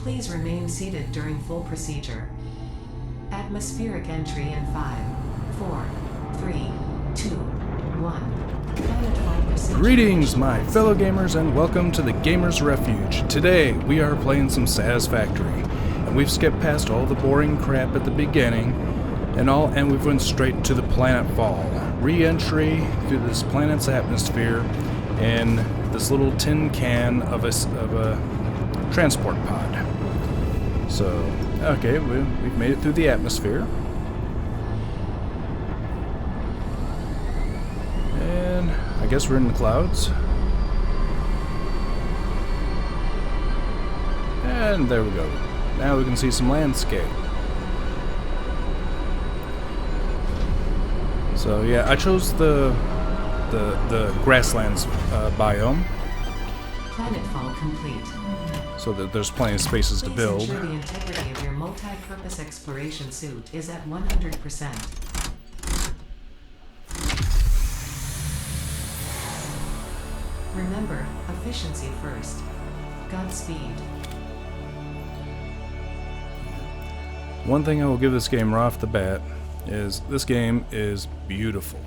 Please remain seated during full procedure. Atmospheric entry in 5, 4, 3, 2, 1. Planetfall procedure. Greetings, my fellow gamers, and welcome to the Gamers Refuge. Today, we are playing some Satisfactory, and we've skipped past all the boring crap at the beginning, and we've went straight to the planetfall. Re-entry through this planet's atmosphere in this little tin can of a transport pod. So, okay, we've made it through the atmosphere. And I guess we're in the clouds. And there we go. Now we can see some landscape. So yeah, I chose the grasslands biome. Planetfall complete. So that there's plenty of spaces to build. Please ensure the integrity of your multi-purpose exploration suit is at 100%. Remember, efficiency first. Godspeed. One thing I will give this game right off the bat is this game is beautiful.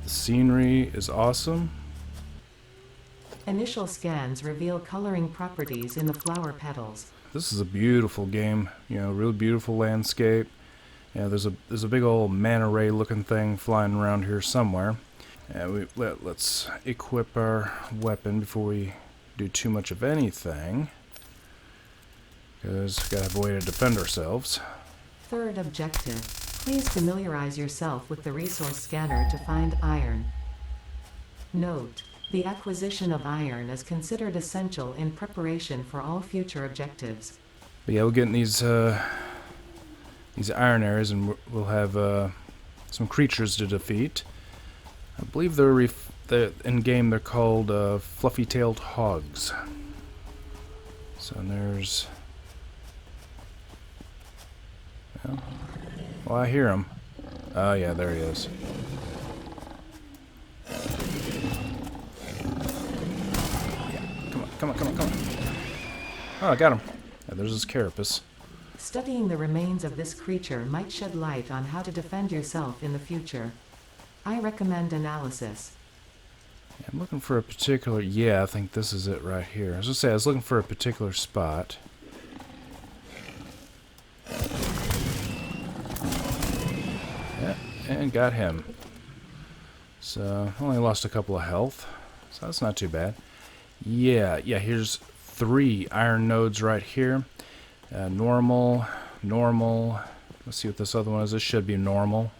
The scenery is awesome. Initial scans reveal coloring properties in the flower petals. This is a beautiful game, you know, real beautiful landscape. Yeah, there's a big old manta ray looking thing flying around here somewhere. And let's equip our weapon before we do too much of anything, because we gotta have a way to defend ourselves. Third objective. Please familiarize yourself with the resource scanner to find iron. Note: the acquisition of iron is considered essential in preparation for all future objectives. But yeah, we'll get in these iron areas, and we'll have some creatures to defeat. I believe they're in game. They're called fluffy-tailed hogs. So there's. Well, I hear him. Oh yeah, there he is. Come on. Oh, I got him. Yeah, there's his carapace. Studying the remains of this creature might shed light on how to defend yourself in the future. I recommend analysis. Yeah, I'm looking for a particular... Yeah, I think this is it right here. I was going to say, I was looking for a particular spot. Yeah, and got him. So, only lost a couple of health. So that's not too bad. Yeah, here's 3 iron nodes right here. Normal. Let's see what this other one is. This should be normal.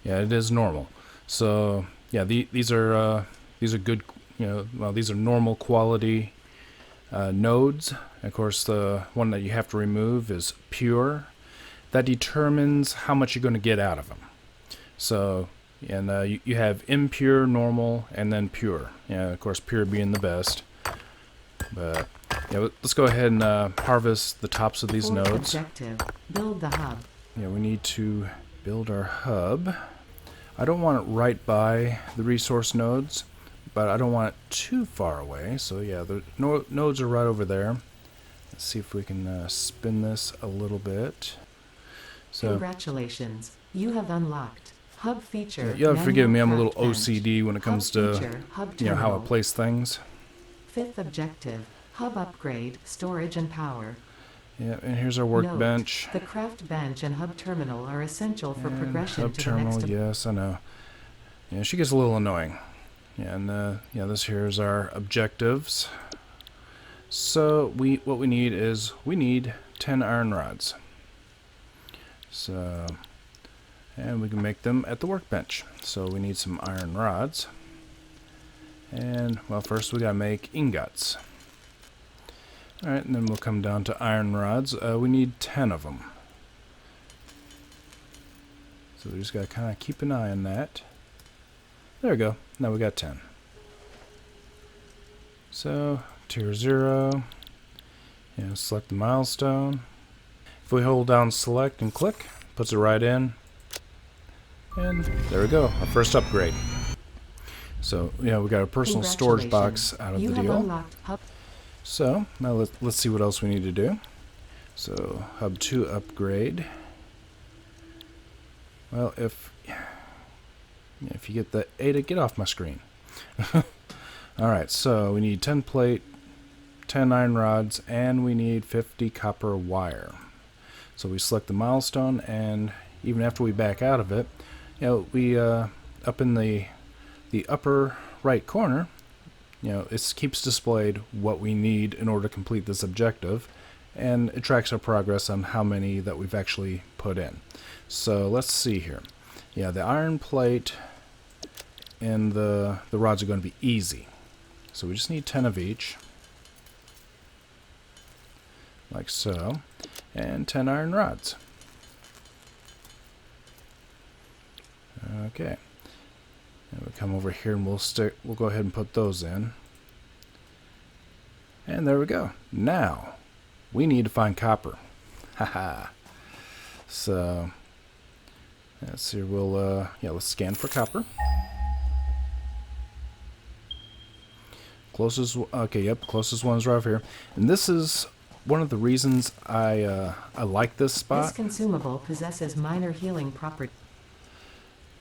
Yeah, it is normal. So, yeah, these are good, you know, well, these are normal quality nodes. And of course, the one that you have to remove is pure. That determines how much you're going to get out of them. So, and you have impure, normal, and then pure. Yeah, of course, pure being the best. But yeah, let's go ahead and harvest the tops of these Fourth nodes. Objective: build the hub. Yeah, we need to build our hub. I don't want it right by the resource nodes, but I don't want it too far away. So yeah, the nodes are right over there. Let's see if we can spin this a little bit. So, congratulations, you have unlocked hub feature. you have to forgive me, I'm a little Manual craft bench. OCD when it comes Hub to feature, hub you know how I terminal. place things. Fifth objective: hub upgrade, storage and power. Yeah, and here's our workbench. Note: the craft bench and hub terminal are essential for And progression hub to terminal, the next. yes, I know. Yeah, she gets a little annoying. Yeah, and yeah, this here is our objectives. So what we need is 10 iron rods. So, and we can make them at the workbench. So we need some iron rods. And well, first we gotta make ingots. All right, and then we'll come down to iron rods. We need 10 of them. So we just gotta kind of keep an eye on that. There we go. Now we got 10. So tier 0. Select the milestone. If we hold down select and click, puts it right in. And there we go, our first upgrade. So, we got a personal storage box out of the deal. So now let's see what else we need to do. So hub 2 upgrade. Well, if you get the Ada, get off my screen. Alright, so we need 10 plate, 10 iron rods, and we need 50 copper wire. So we select the milestone, and even after we back out of it, we up in the upper right corner, it keeps displayed what we need in order to complete this objective, and it tracks our progress on how many that we've actually put in. So let's see here. Yeah, the iron plate and the rods are going to be easy. So we just need 10 of each, like so, and 10 iron rods. Okay. And we'll come over here and we'll go ahead and put those in. And there we go. Now we need to find copper. Haha. So let's see, let's scan for copper. Closest one is right over here. And this is one of the reasons I like this spot. This consumable possesses minor healing properties.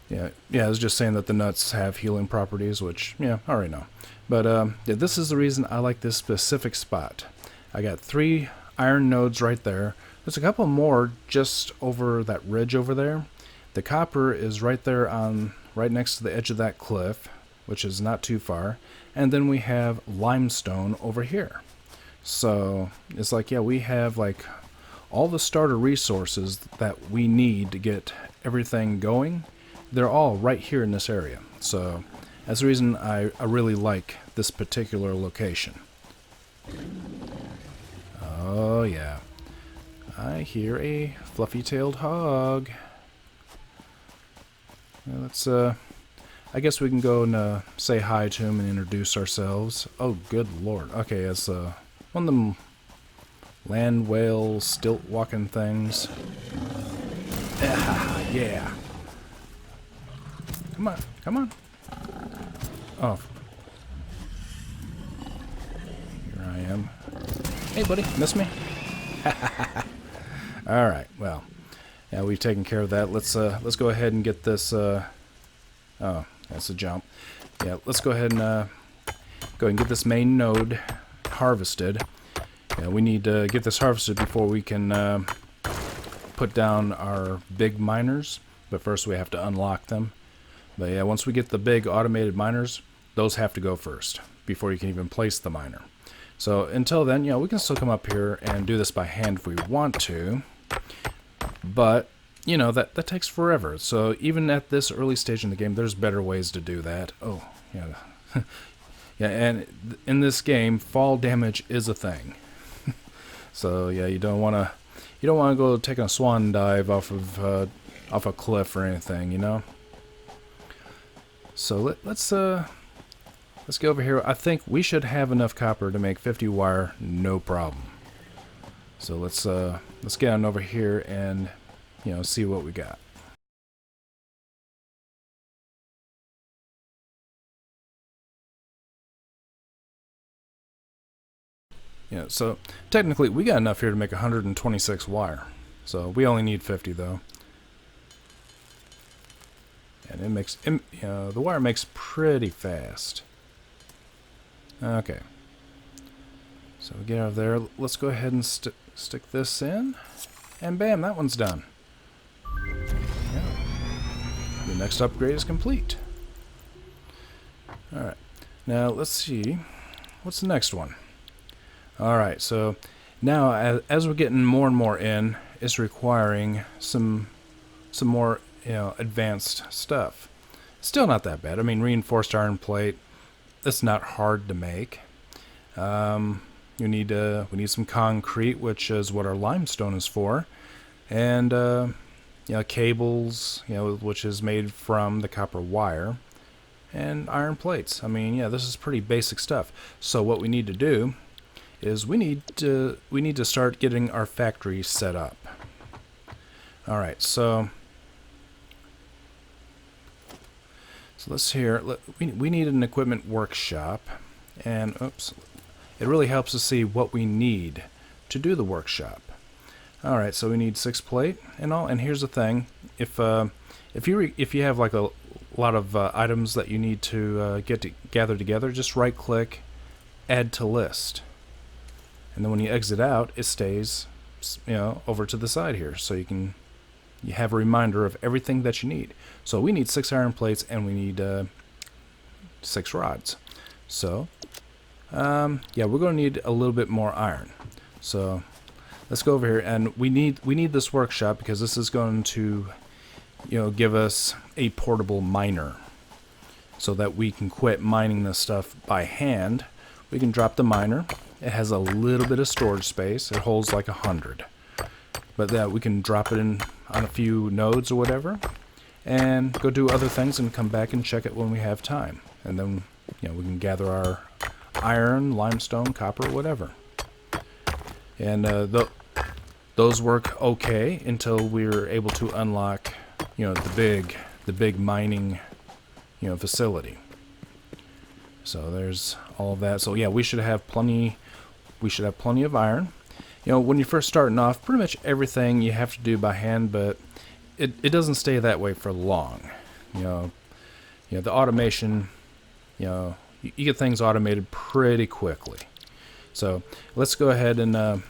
Yeah, I was just saying that the nuts have healing properties, which, I already know. But this is the reason I like this specific spot. I got 3 iron nodes right there. There's a couple more just over that ridge over there. The copper is right there right next to the edge of that cliff, which is not too far. And then we have limestone over here. So it's like, we have like all the starter resources that we need to get everything going. They're all right here in this area. So that's the reason I really like this particular location. Oh yeah. I hear a fluffy-tailed hog. Well, let's I guess we can go and say hi to him and introduce ourselves. Oh, good lord. Okay, it's one of them land whale stilt walking things. Yeah. Come on. Oh. Here I am. Hey, buddy, miss me? All right. Well, yeah, we've taken care of that. Let's go ahead and get this. Oh, that's a jump. Yeah, let's go ahead and get this main node harvested. Yeah, we need to get this harvested before we can put down our big miners. But first, we have to unlock them. But yeah, once we get the big automated miners, those have to go first before you can even place the miner. So until then, we can still come up here and do this by hand if we want to. But, that takes forever. So even at this early stage in the game, there's better ways to do that. Oh, yeah. Yeah, and in this game, fall damage is a thing. So yeah, you don't want to go taking a swan dive off a cliff or anything, So let's go over here. I think we should have enough copper to make 50 wire, no problem. So let's get on over here and see what we got. So technically we got enough here to make 126 wire. So we only need 50 though. And it makes, the wire makes pretty fast. Okay. So we get out of there. Let's go ahead and stick this in. And bam, that one's done. Yeah. The next upgrade is complete. Alright. Now let's see. What's the next one? Alright, so now as we're getting more and more in, it's requiring some more advanced stuff. Still not that bad. I mean, reinforced iron plate, it's not hard to make. We need some concrete, which is what our limestone is for, and cables, which is made from the copper wire, and iron plates. I mean, this is pretty basic stuff. So what we need to do is we need to start getting our factory set up. All right, so let's hear. We need an equipment workshop, and oops, it really helps us see what we need to do the workshop. Alright, so we need 6 plate and all, and here's the thing, if you have like a lot of items that you need to gather together, just right click, add to list, and then when you exit out, it stays, you know, over to the side here, so you have a reminder of everything that you need. So we need 6 iron plates and we need 6 rods. So yeah, we're going to need a little bit more iron. So let's go over here, and we need this workshop because this is going to, you know, give us a portable miner so that we can quit mining this stuff by hand. We can drop the miner. It has a little bit of storage space. It holds like 100, but that we can drop it in on a few nodes or whatever and go do other things and come back and check it when we have time, and then, you know, we can gather our iron, limestone, copper, whatever. And those work okay until we're able to unlock, you know, the big mining, you know, facility. So there's all of that. So yeah, we should have plenty of iron. You know, when you're first starting off, pretty much everything you have to do by hand, but it doesn't stay that way for long. You know, the automation, you know, you get things automated pretty quickly. So let's go ahead and I'm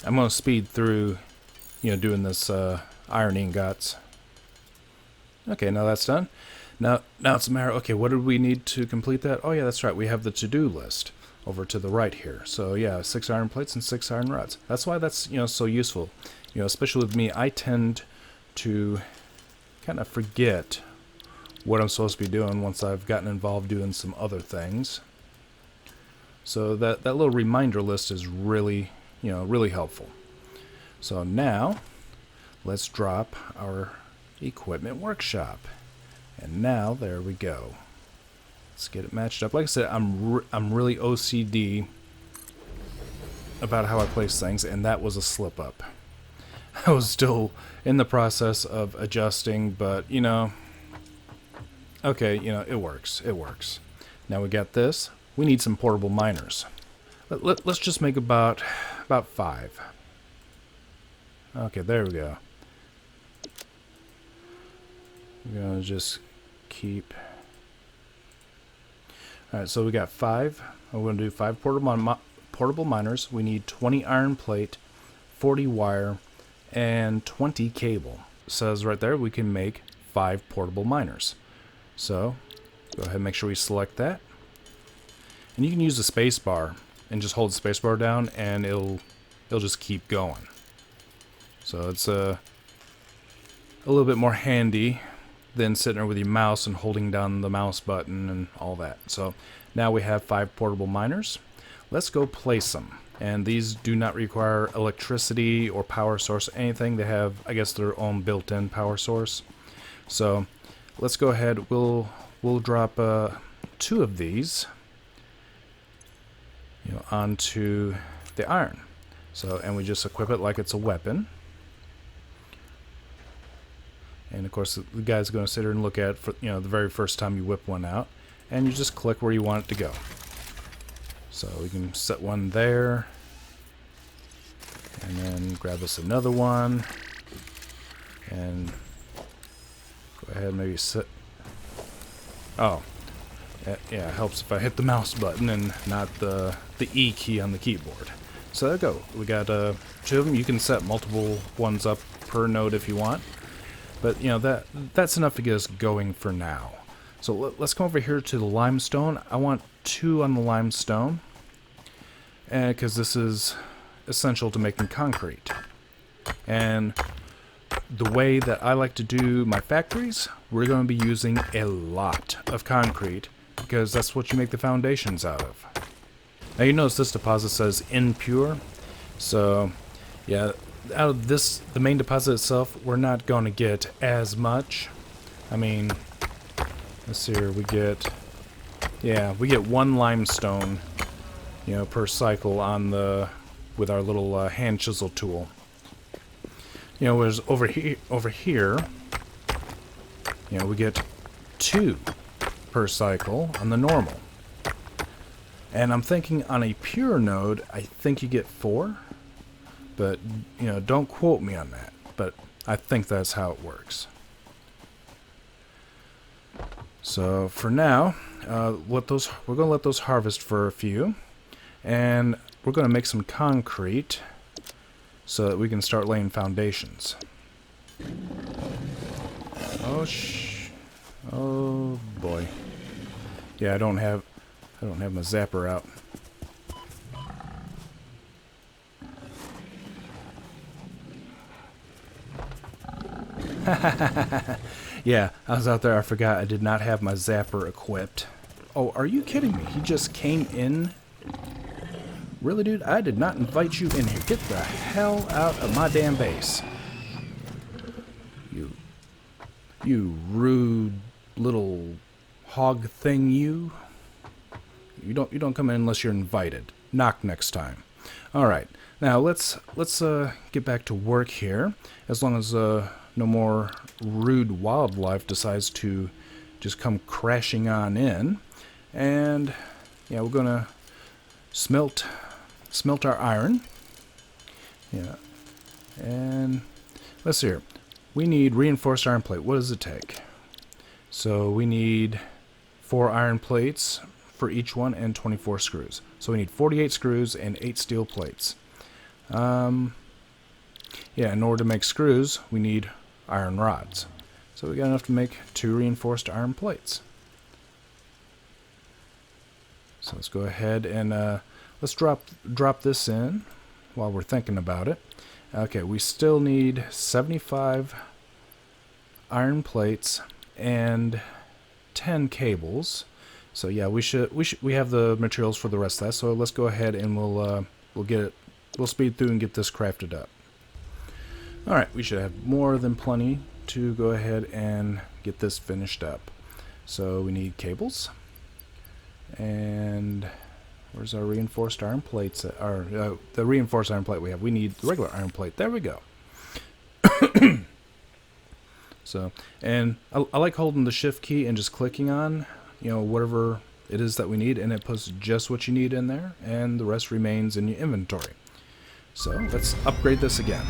going to speed through, you know, doing this iron ingots. Okay, now that's done. Now it's a matter, okay, what did we need to complete that? Oh yeah, that's right, we have the to-do list over to the right here. So yeah, 6 iron plates and 6 iron rods. That's why that's, you know, so useful. You know, especially with me, I tend to kind of forget what I'm supposed to be doing once I've gotten involved doing some other things. So that little reminder list is really, you know, really helpful. So now let's drop our equipment workshop. And now there we go. Let's get it matched up. Like I said, I'm really OCD about how I place things, and that was a slip up. I was still in the process of adjusting, but you know, okay, you know, it works. It works. Now we got this. We need some portable miners. Let's just make about 5. Okay, there we go. We're gonna just keep. All right, so we got 5. We're gonna do 5 portable miners. We need 20 iron plate, 40 wire, and 20 cable. It says right there we can make 5 portable miners. So go ahead and make sure we select that. And you can use the space bar and just hold the space bar down, and it'll just keep going. So it's a little bit more handy than sitting there with your mouse and holding down the mouse button and all that. So now we have 5 portable miners. Let's go place them. And these do not require electricity or power source or anything. They have, I guess, their own built-in power source. So let's go ahead. We'll drop 2 of these, you know, onto the iron. So, and we just equip it like it's a weapon. And of course, the guy's going to sit here and look at, for, you know, the very first time you whip one out, and you just click where you want it to go. So we can set one there, and then grab us another one, and go ahead and maybe set. Oh, yeah, it helps if I hit the mouse button and not the E key on the keyboard. So there we go. We got 2 of them. You can set multiple ones up per node if you want. But, you know, that's enough to get us going for now. So let's come over here to the limestone. I want 2 on the limestone, because this is essential to making concrete. And the way that I like to do my factories, we're going to be using a lot of concrete, because that's what you make the foundations out of. Now you notice this deposit says impure. So, yeah, out of this, the main deposit itself, we're not going to get as much. I mean, let's see here, we get 1 limestone, you know, per cycle on the, with our little hand chisel tool. You know, whereas over here, you know, we get 2 per cycle on the normal. And I'm thinking on a pure node, I think you get 4. But, you know, don't quote me on that. But I think that's how it works. So for now, we're going to let those harvest for a few. And we're going to make some concrete so that we can start laying foundations. Oh boy. Yeah, I don't have my zapper out. Yeah, I was out there, I forgot I did not have my zapper equipped. Oh, are you kidding me? He just came in? Really, dude? I did not invite you in here. Get the hell out of my damn base. You rude little hog thing, you. You don't come in unless you're invited. Knock next time. All right. Now let's get back to work here. As long as no more rude wildlife decides to just come crashing on in. And yeah, we're gonna smelt our iron. Yeah. And let's see here. We need reinforced iron plate. What does it take? So we need 4 iron plates for each one and 24 screws. So we need 48 screws and 8 steel plates. Yeah, in order to make screws, we need iron rods. So we got enough to make 2 reinforced iron plates. So let's go ahead and let's drop this in while we're thinking about it. Okay, we still need 75 iron plates and 10 cables. So yeah, we have the materials for the rest of that. So let's go ahead and we'll speed through and get this crafted up. All right, we should have more than plenty to go ahead and get this finished up. So we need cables, and where's our reinforced iron plates? The reinforced iron plate we have. We need the regular iron plate. There we go. So, and I like holding the shift key and just clicking on, you know, whatever it is that we need, and it puts just what you need in there, and the rest remains in your inventory. So let's upgrade this again.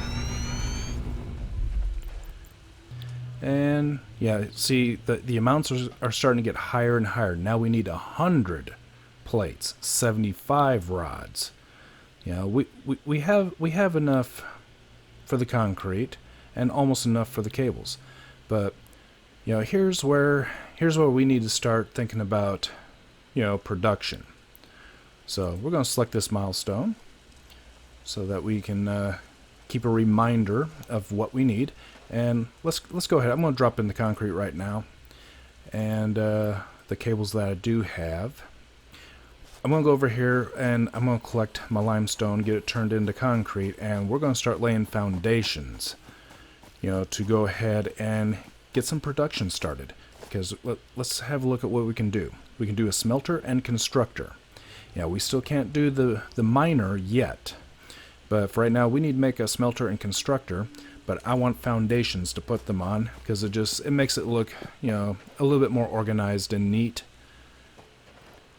And yeah, see, the amounts are starting to get higher and higher. Now we need 100 plates, 75 rods. You know, we have enough for the concrete and almost enough for the cables. But you know, here's where we need to start thinking about, you know, production. So we're going to select this milestone so that we can keep a reminder of what we need. And let's go ahead. I'm going to drop in the concrete right now, and the cables that I do have. I'm going to go over here and I'm going to collect my limestone, get it turned into concrete, and we're going to start laying foundations, you know, to go ahead and get some production started. Because let's have a look at what we can do. We can do a smelter and constructor. Yeah, we still can't do the miner yet, but for right now we need to make a smelter and constructor. But I want foundations to put them on because it makes it look, you know, a little bit more organized and neat.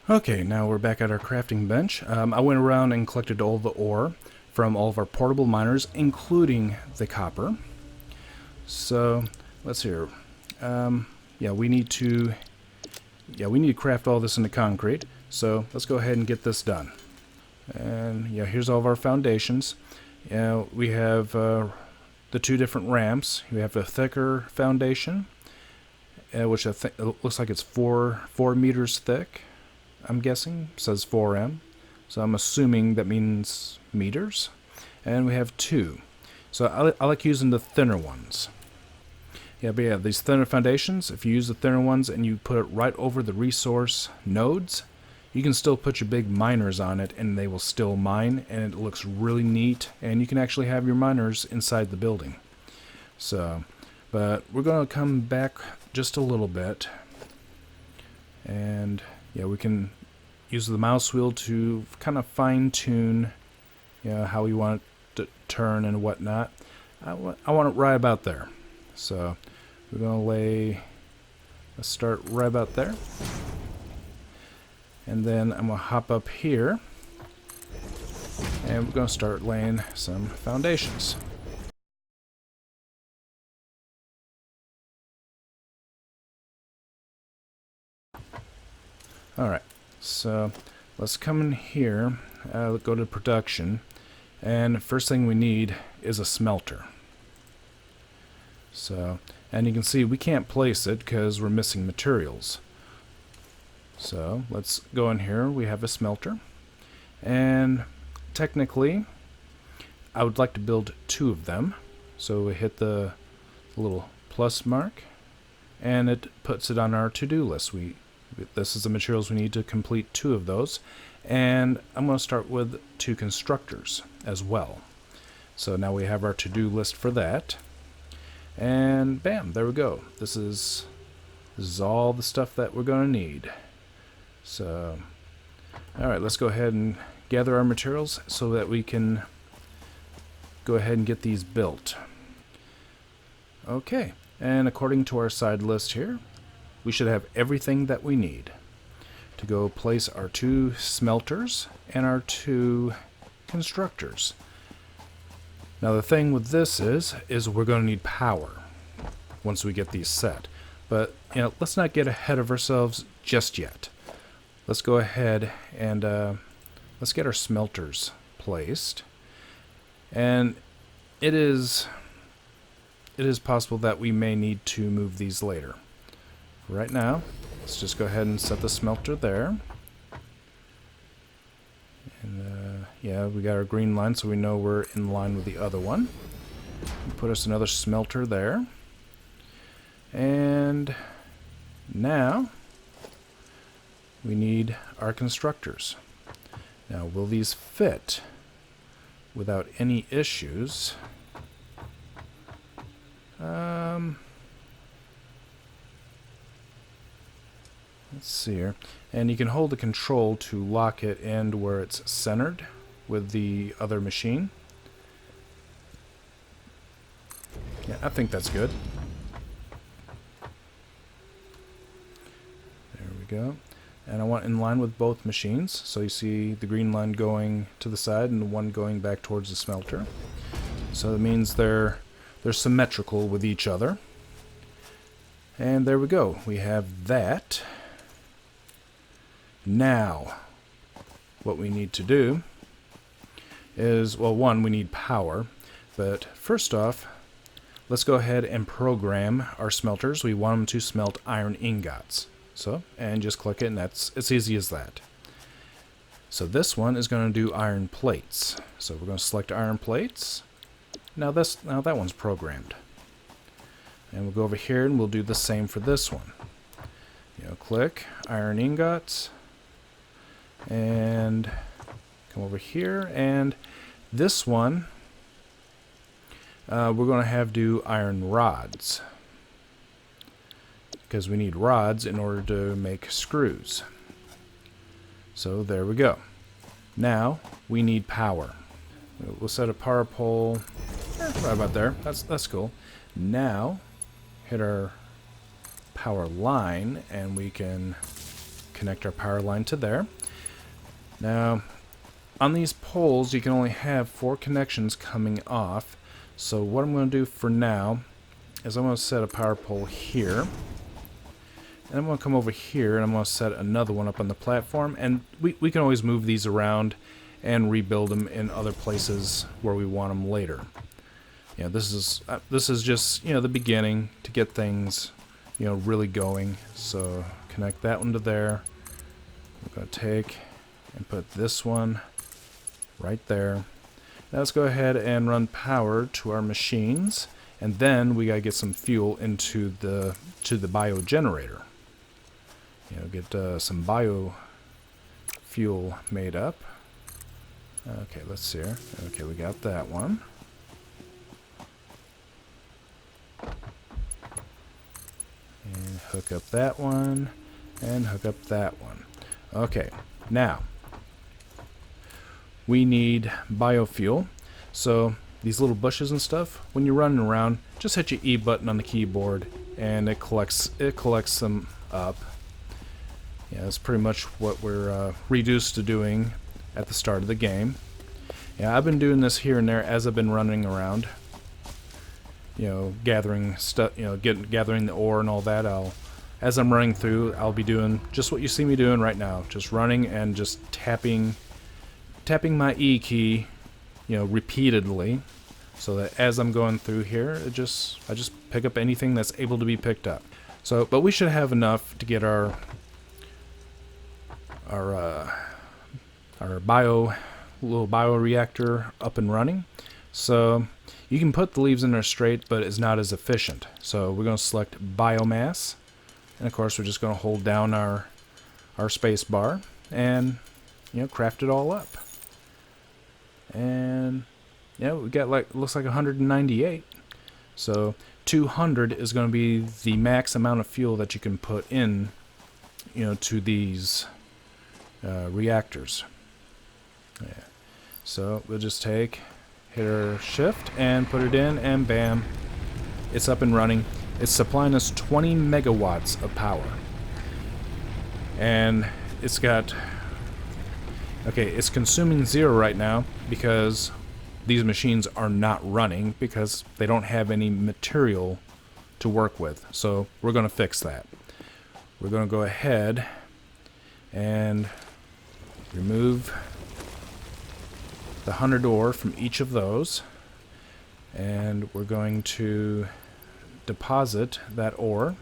Okay, now we're back at our crafting bench. I went around and collected all the ore from all of our portable miners, including the copper. So let's see here. We need to craft all this into concrete. So let's go ahead and get this done. And yeah, here's all of our foundations. We have the 2 different ramps. We have a thicker foundation, which I think looks like it's 4 meters thick. I'm guessing it says 4M, so I'm assuming that means meters. And we have 2. So I like using the thinner ones. Yeah, but yeah, these thinner foundations, if you use the thinner ones and you put it right over the resource nodes, you can still put your big miners on it and they will still mine, and it looks really neat, and you can actually have your miners inside the building. So, but we're going to come back just a little bit, and yeah, we can use the mouse wheel to kind of fine-tune, you know, how we want it to turn and whatnot. I want it right about there. So we're going to let's start right about there. And then I'm going to hop up here. And we're going to start laying some foundations. Alright, so let's come in here, go to production, and first thing we need is a smelter. So, and you can see we can't place it because we're missing materials. So let's go in here, we have a smelter, and technically I would like to build 2 of them. So we hit the little plus mark, and it puts it on our to-do list. This is the materials we need to complete 2 of those, and I'm going to start with 2 constructors as well. So now we have our to-do list for that, and bam, there we go. This is all the stuff that we're going to need. So alright, let's go ahead and gather our materials so that we can go ahead and get these built. Okay, and according to our side list here, we should have everything that we need to go place our 2 smelters and our 2 constructors. Now the thing with this is we're going to need power once we get these set. But let's not get ahead of ourselves just yet. Let's go ahead and let's get our smelters placed. And it is possible that we may need to move these later. Right now, let's just go ahead and set the smelter there. And yeah, we got our green line, so we know we're in line with the other one. Put us another smelter there. And now we need our constructors. Now, will these fit without any issues? Let's see here. And you can hold the control to lock it in where it's centered with the other machine. Yeah, I think that's good. There we go. And I want in line with both machines. So you see the green line going to the side and the one going back towards the smelter. So that means they're symmetrical with each other. And there we go. We have that. Now, what we need to do is, well, one, we need power. But first off, let's go ahead and program our smelters. We want them to smelt iron ingots. So, and just click it, and it's easy as that. So this one is going to do iron plates. So we're going to select iron plates. Now that one's programmed. And we'll go over here and we'll do the same for this one. Click iron ingots. And come over here, and this one we're going to have do iron rods, because we need rods in order to make screws. So there we go. Now we need power. We'll set a power pole right about there. That's cool. Now hit our power line, and we can connect our power line to there. Now, on these poles, you can only have 4 connections coming off. So what I'm going to do for now is I'm going to set a power pole here. And I'm going to come over here, and I'm going to set another one up on the platform. And we can always move these around and rebuild them in other places where we want them later. This is just the beginning to get things really going. So connect that one to there. We're going to take and put this one right there. Now let's go ahead and run power to our machines, and then we gotta get some fuel into the bio generator. Get some bio fuel made up. Okay, let's see here. Okay, we got that one. And hook up that one, and hook up that one. Okay, now we need biofuel. So these little bushes and stuff, when you're running around, just hit your E button on the keyboard and it collects them up. Yeah, that's pretty much what we're reduced to doing at the start of the game. Yeah, I've been doing this here and there as I've been running around. You know, gathering stuff, you know, gathering the ore and all that. As I'm running through, I'll be doing just what you see me doing right now, just running and just tapping my E key, you know, repeatedly, so that as I'm going through here, I just pick up anything that's able to be picked up. So, but we should have enough to get our little bioreactor up and running. So you can put the leaves in there straight, but it's not as efficient. So we're going to select biomass, and of course we're just going to hold down our space bar and, you know, craft it all up. And yeah, we got looks like 198. So 200 is going to be the max amount of fuel that you can put in, you know, to these reactors. Yeah. So we'll just hit our shift and put it in, and bam, it's up and running. It's supplying us 20 megawatts of power. And it's got, okay, it's consuming 0 right now because these machines are not running because they don't have any material to work with. So we're going to fix that. We're going to go ahead and remove the 100 ore from each of those, and we're going to deposit that ore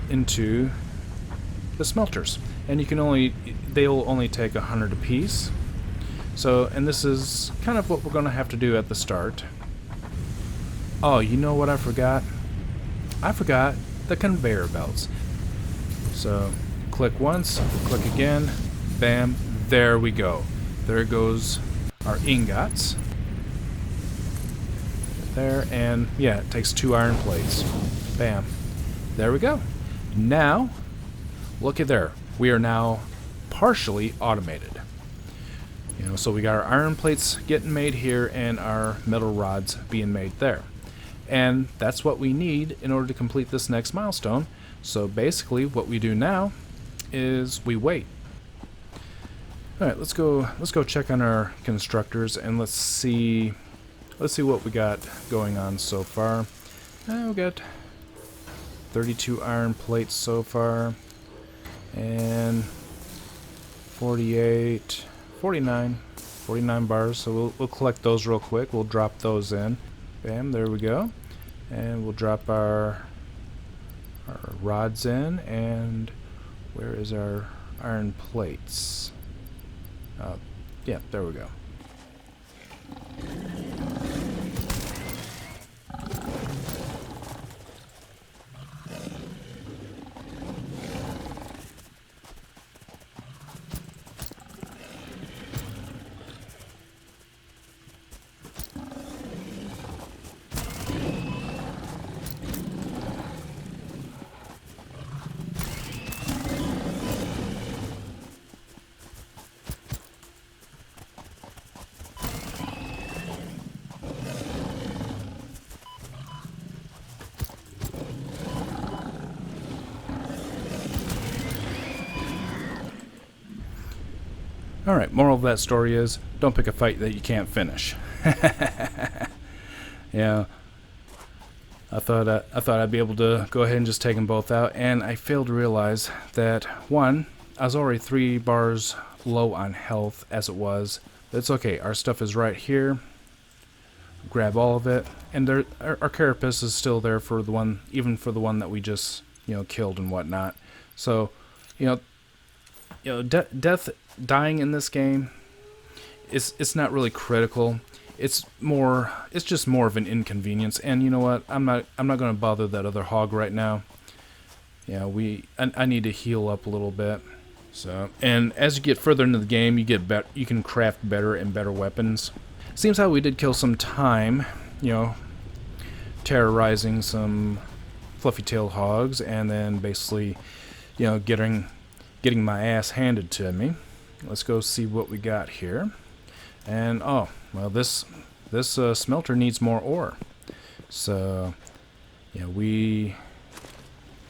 into the smelters. And they'll only take 100 apiece. So, and this is kind of what we're going to have to do at the start. Oh, you know what I forgot? I forgot the conveyor belts. So, click once, click again, bam, there we go. There goes our ingots. There, and yeah, it takes 2 iron plates. Bam. There we go. Now, look at there. We are now partially automated. You know, so we got our iron plates getting made here and our metal rods being made there. And that's what we need in order to complete this next milestone. So basically what we do now is we wait. Alright, let's go check on our constructors and let's see what we got going on so far. We got 32 iron plates so far, and 49 bars. So we'll collect those real quick. We'll drop those in. Bam, there we go. And we'll drop our rods in. And where is our iron plates? Yeah, there we go. Alright, moral of that story is, don't pick a fight that you can't finish. Yeah, I thought I'd be able to go ahead and just take them both out, and I failed to realize that, one, I was already 3 bars low on health as it was. But it's okay, our stuff is right here. Grab all of it, and our carapace is still there for the one, even for the one that we just, you know, killed and whatnot. So, you know, dying in this game, it's not really critical. It's just more of an inconvenience. And you know what? I'm not going to bother that other hog right now. Yeah, I need to heal up a little bit. So, and as you get further into the game, you can craft better and better weapons. Seems how we did kill some time, you know, terrorizing some fluffy-tailed hogs, and then basically, you know, getting my ass handed to me. Let's go see what we got here. And oh, well, this smelter needs more ore. So, yeah, we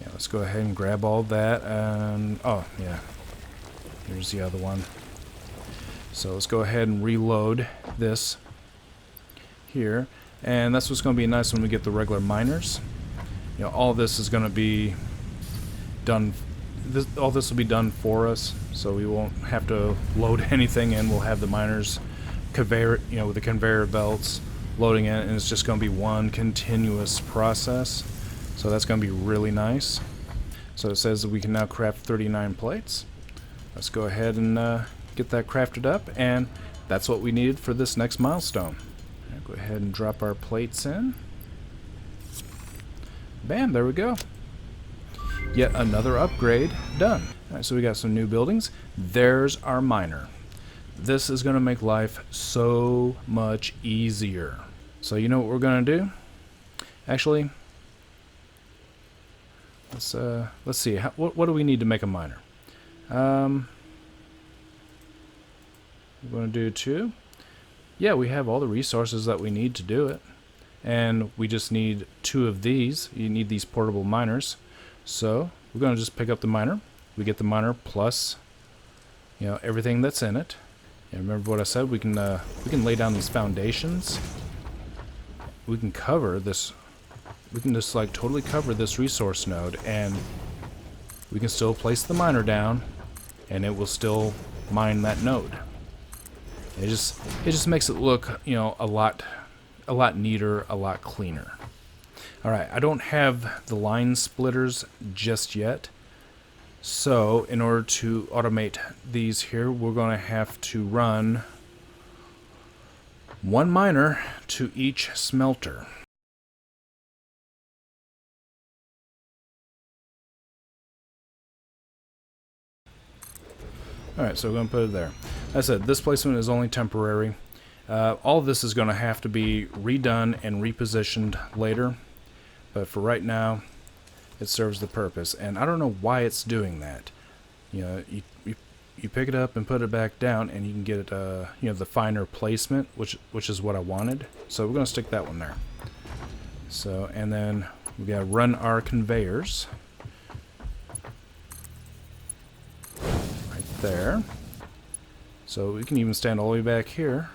Yeah, let's go ahead and grab all that. And oh yeah, here's the other one. So let's go ahead and reload this here, and that's what's going to be nice when we get the regular miners. You know, all this is going to be done. All this will be done for us, so we won't have to load anything in. We'll have the miners conveyor, you know, with the conveyor belts loading in, and it's just going to be one continuous process. So that's going to be really nice. So it says that we can now craft 39 plates. Let's go ahead and get that crafted up, and that's what we needed for this next milestone. Go ahead and drop our plates in. Bam, there we go. Yet another upgrade done. Alright, so we got some new buildings. There's our miner. This is going to make life so much easier. So you know what we're going to do? Actually, let's see. What do we need to make a miner? We're going to do 2. Yeah, we have all the resources that we need to do it. And we just need 2 of these. You need these portable miners. So we're going to just pick up the miner. We get the miner plus, you know, everything that's in it. And remember what I said? We can lay down these foundations. We can cover this. We can just like totally cover this resource node, and we can still place the miner down, and it will still mine that node. It just makes it look, you know, a lot neater, a lot cleaner. All right, I don't have the line splitters just yet. So in order to automate these here, we're going to have to run 1 miner to each smelter. Alright, so we're going to put it there. As I said, this placement is only temporary. All of this is going to have to be redone and repositioned later. But for right now, it serves the purpose. And I don't know why it's doing that. You know, you pick it up and put it back down, and you can get it, you know, the finer placement, which is what I wanted. So we're going to stick that one there. So, and then we got to run our conveyors. There. So we can even stand all the way back here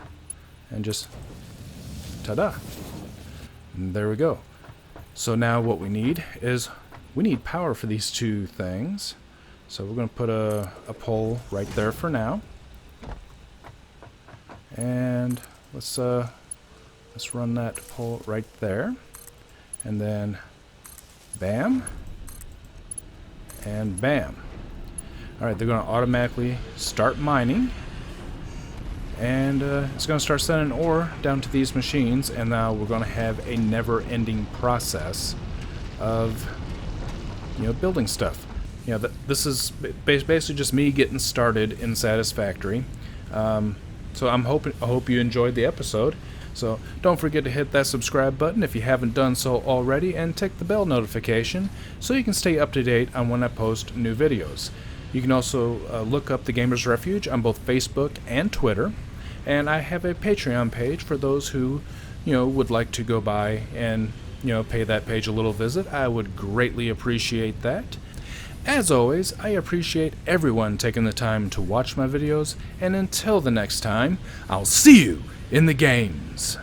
and just ta-da. And there we go. So now what we need is we need power for these 2 things. So we're going to put a pole right there for now. And let's run that pole right there. And then bam and bam. Alright, they're going to automatically start mining, and it's going to start sending ore down to these machines, and now we're going to have a never-ending process of, you know, building stuff. You know, this is basically just me getting started in Satisfactory. So I hope you enjoyed the episode. So don't forget to hit that subscribe button if you haven't done so already, and tick the bell notification so you can stay up to date on when I post new videos. You can also look up the Gamers Refuge on both Facebook and Twitter, and I have a Patreon page for those who, you know, would like to go by and, you know, pay that page a little visit. I would greatly appreciate that. As always, I appreciate everyone taking the time to watch my videos, and until the next time, I'll see you in the games.